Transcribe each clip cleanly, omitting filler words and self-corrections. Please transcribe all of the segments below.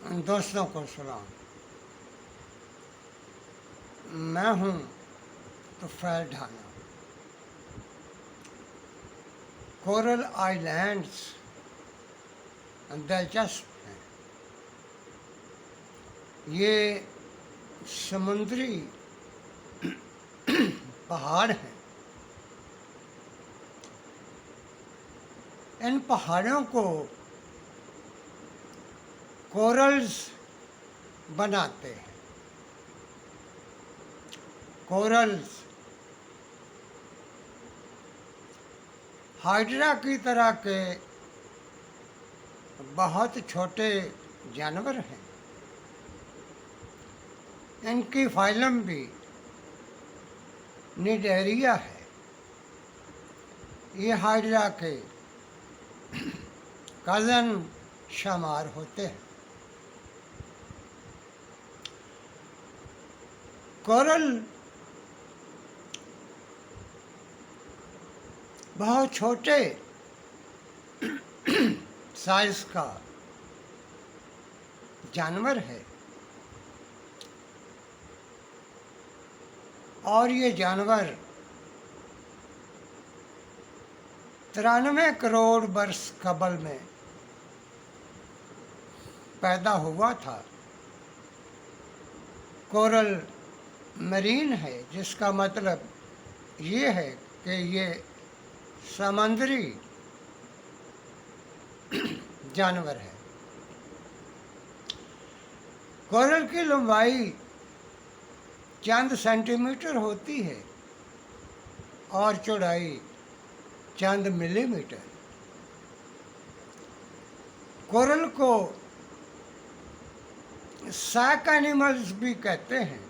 दोस्तों को सलाम। मैं हूँ तुफैल ढाना। कोरल आइलैंड्स दिलचस्प हैं। ये समुद्री पहाड़ हैं। इन पहाड़ों को कोरल्स बनाते हैं। कोरल्स हाइड्रा की तरह के बहुत छोटे जानवर हैं। इनकी फाइलम भी निडेरिया है। ये हाइड्रा के कज़न शुमार होते हैं। कोरल बहुत छोटे साइज का जानवर है और ये जानवर 93 करोड़ वर्ष कबल में पैदा हुआ था। कोरल मरीन है, जिसका मतलब ये है कि ये समुद्री जानवर है। कोरल की लंबाई चंद सेंटीमीटर होती है और चौड़ाई चंद मिलीमीटर। कोरल को सैक एनिमल्स भी कहते हैं।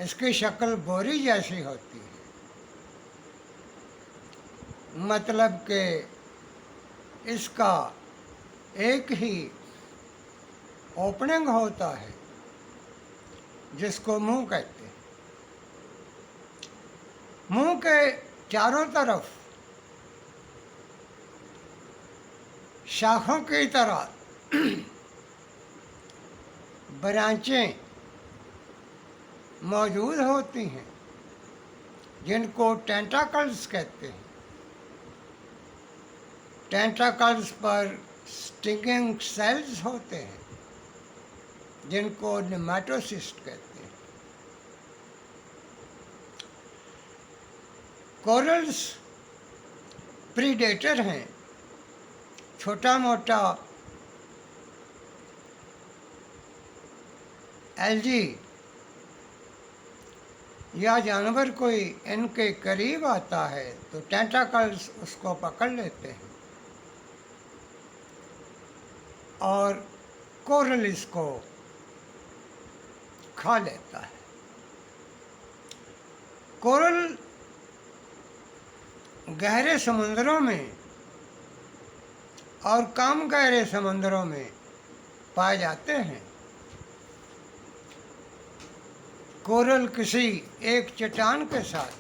इसकी शक्ल बोरी जैसी होती है, मतलब कि इसका एक ही ओपनिंग होता है जिसको मुंह कहते हैं। मुंह के चारों तरफ शाखों की तरह ब्रांचें मौजूद होती हैं, जिनको टेंटाकल्स कहते हैं। टेंटाकल्स पर स्टिंगिंग सेल्स होते हैं, जिनको नेमेटोसिस्ट कहते हैं। कोरल्स प्रीडेटर हैं। छोटा मोटा एल्गी या जानवर कोई इनके करीब आता है तो टेंटाकल्स उसको पकड़ लेते हैं और कोरल इसको खा लेता है। कोरल गहरे समुद्रों में और कम गहरे समुद्रों में पाए जाते हैं। कोरल किसी एक चट्टान के साथ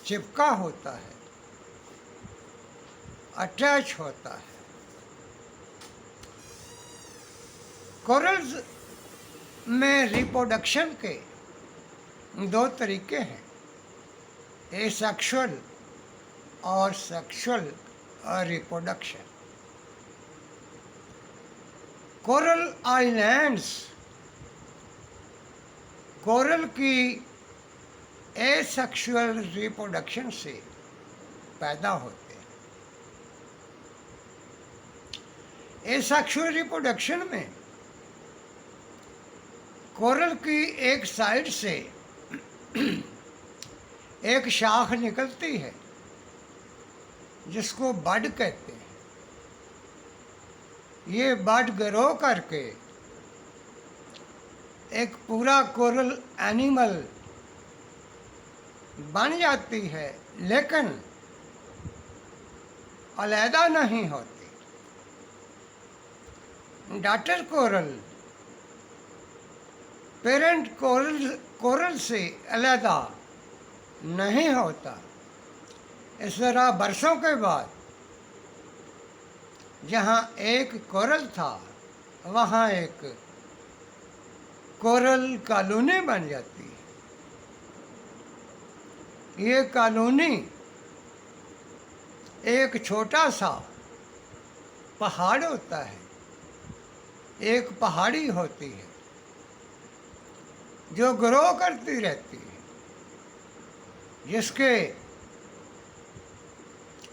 चिपका होता है, अटैच होता है। कोरल्स में रिप्रोडक्शन के दो तरीके हैं, एसेक्सुअल और sexual reproduction. Coral islands coral की एसेक्सुअल रिप्रोडक्शन से पैदा होते हैं। एसेक्सुअल रिप्रोडक्शन में कोरल की एक साइड से एक शाख निकलती है जिसको बड कहते हैं। ये बड ग्रो करके एक पूरा कोरल एनिमल बन जाती है, लेकिन अलहदा नहीं होती। डॉटर कोरल पेरेंट कोरल से अलहदा नहीं होता। इस तरह बरसों के बाद जहाँ एक कोरल था वहाँ एक कोरल कॉलोनी बन जाती है। ये कॉलोनी एक छोटा सा पहाड़ होता है, एक पहाड़ी होती है जो ग्रो करती रहती है,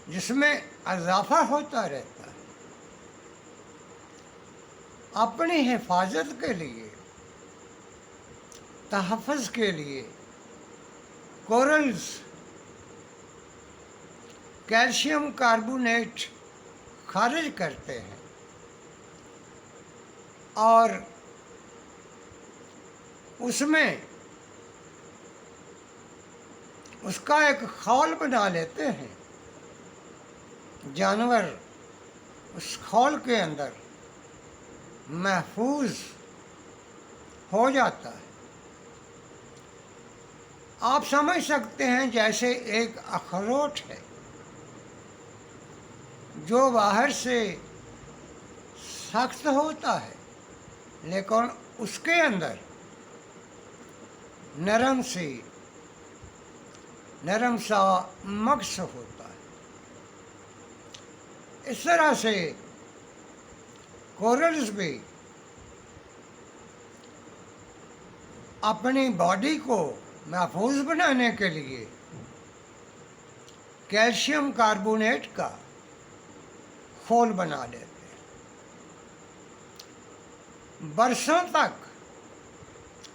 जिसमें इजाफा होता रहता है। अपनी हिफाजत के लिए, तहफ़्फ़ुज़ के लिए कोरल्स कैल्शियम कार्बोनेट खारिज करते हैं और उसमें उसका एक खौल बना लेते हैं। जानवर उस खौल के अंदर महफूज हो जाता है। आप समझ सकते हैं जैसे एक अखरोट है जो बाहर से सख्त होता है लेकिन उसके अंदर नरम सा मग़ज़ होता है। इस तरह से कोरल्स भी अपनी बॉडी को महफूज बनाने के लिए कैल्शियम कार्बोनेट का खोल बना लेते हैं। बरसों तक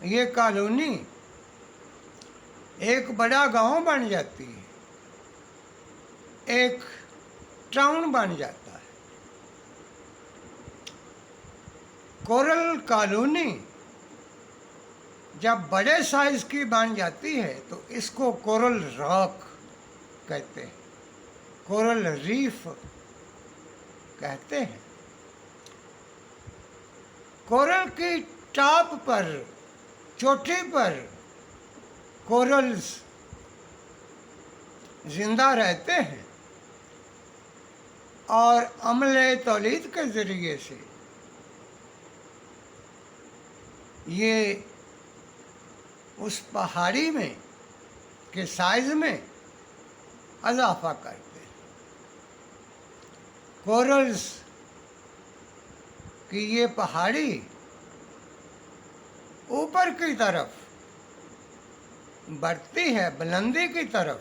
ये कॉलोनी एक बड़ा गांव बन जाती है, एक टाउन बन जाता है। कोरल कॉलोनी जब बड़े साइज की बन जाती है तो इसको कोरल रॉक कहते हैं, कोरल रीफ कहते हैं। कोरल की टॉप पर, चोटी पर कोरल्स जिंदा रहते हैं और अम्ल तौलीद के ज़रिए से ये उस पहाड़ी में के साइज में इजाफा करते हैं। कोरल्स की ये पहाड़ी ऊपर की तरफ बढ़ती है, बुलंदी की तरफ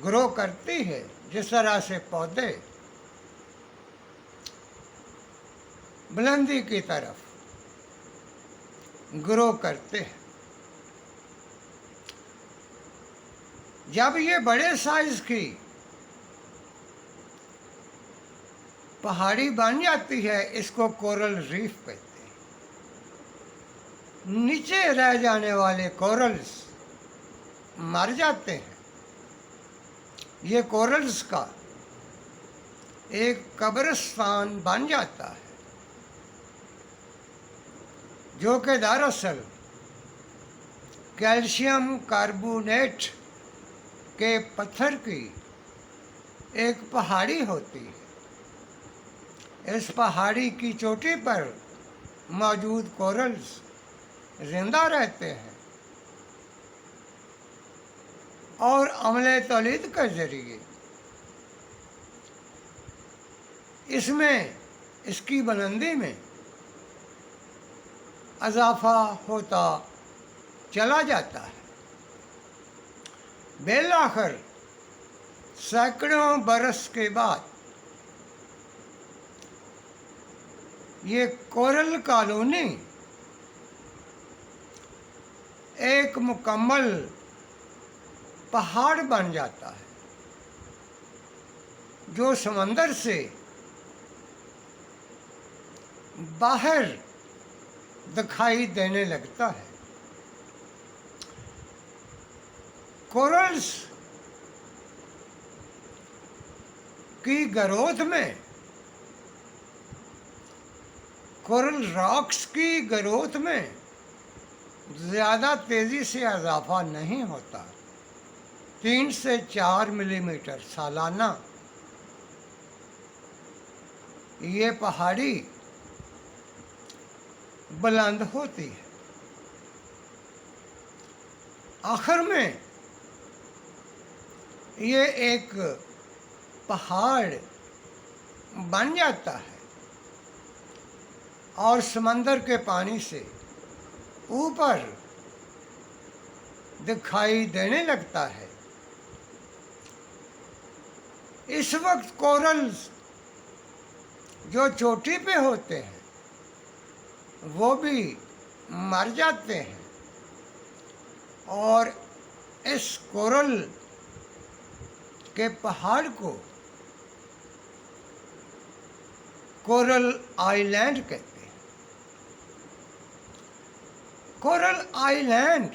ग्रो करती है, जिस तरह से पौधे बुलंदी की तरफ ग्रो करते हैं। जब ये बड़े साइज की पहाड़ी बन जाती है, इसको कोरल रीफ कहते हैं। नीचे रह जाने वाले कोरल्स मर जाते हैं। ये कोरल्स का एक कब्रिस्तान बन जाता है, जो कि दरअसल कैल्शियम कार्बोनेट के पत्थर की एक पहाड़ी होती है। इस पहाड़ी की चोटी पर मौजूद कोरल्स जिंदा रहते हैं और अम्ल तौलीद के ज़रिए इसमें, इसकी बुलंदी में इजाफा होता चला जाता है। बिलाखिर सैकड़ों बरस के बाद ये कोरल कॉलोनी एक मुकम्मल पहाड़ बन जाता है, जो समंदर से बाहर दिखाई देने लगता है। कोरल्स की ग्रोथ में, कोरल रॉक्स की ग्रोथ में ज़्यादा तेज़ी से इजाफा नहीं होता। 3 से 4 मिलीमीटर सालाना ये पहाड़ी बुलंद होती है। आखिर में ये एक पहाड़ बन जाता है और समंदर के पानी से ऊपर दिखाई देने लगता है। इस वक्त कोरल्स जो चोटी पे होते हैं वो भी मर जाते हैं और इस कोरल के पहाड़ को कोरल आइलैंड कहते हैं। कोरल आइलैंड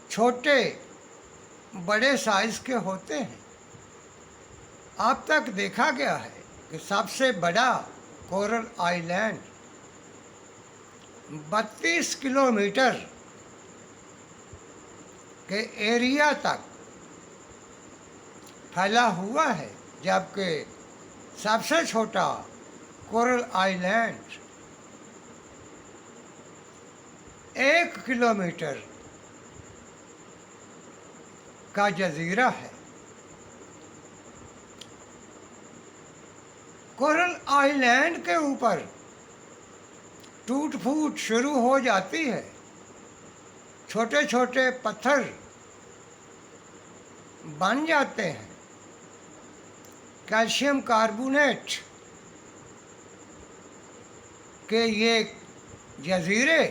छोटे बड़े साइज के होते हैं। अब तक देखा गया है कि सबसे बड़ा कोरल आइलैंड 32 किलोमीटर के एरिया तक फैला हुआ है, जबकि सबसे छोटा कोरल आइलैंड 1 किलोमीटर का जजीरा है। कोरल आइलैंड के ऊपर टूट फूट शुरू हो जाती है। छोटे छोटे पत्थर बन जाते हैं। कैल्शियम कार्बोनेट के ये जजीरे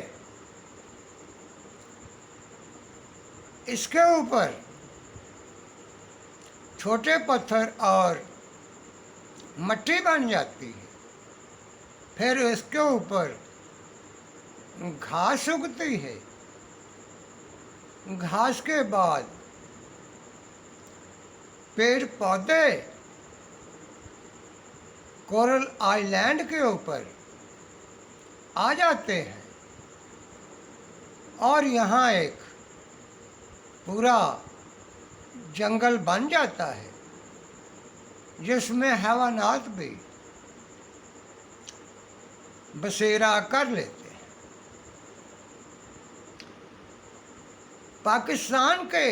इसके ऊपर छोटे पत्थर और मट्टी बन जाती है। फिर इसके ऊपर घास उगती है। घास के बाद पेड़ पौधे कोरल आइलैंड के ऊपर आ जाते हैं और यहाँ एक पूरा जंगल बन जाता है जिसमें हैवानात भी बसेरा कर लेते हैं। पाकिस्तान के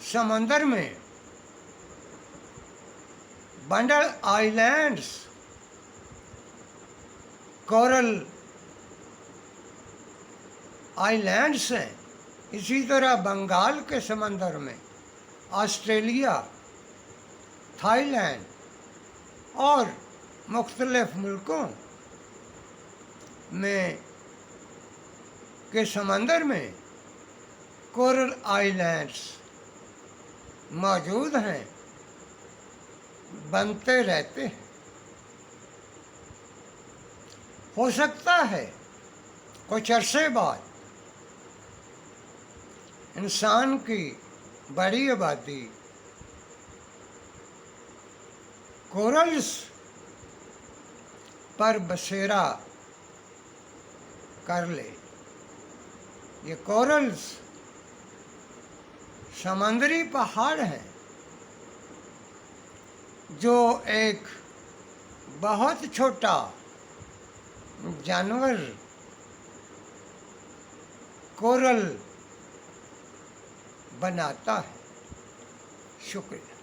समंदर में बंडल आइलैंड्स कोरल आइलैंड्स हैं। इसी तरह बंगाल के समंदर में ऑस्ट्रेलिया, थाईलैंड और मुख्तलिफ मुल्कों में के समंदर में कोरल आइलैंड्स मौजूद हैं, बनते रहते हैं। हो सकता है कुछ अरसे बाद इंसान की बड़ी आबादी कोरल्स पर बसेरा कर ले। ये कोरल्स समुद्री पहाड़ हैं जो एक बहुत छोटा जानवर कोरल बनाता है। शुक्रिया।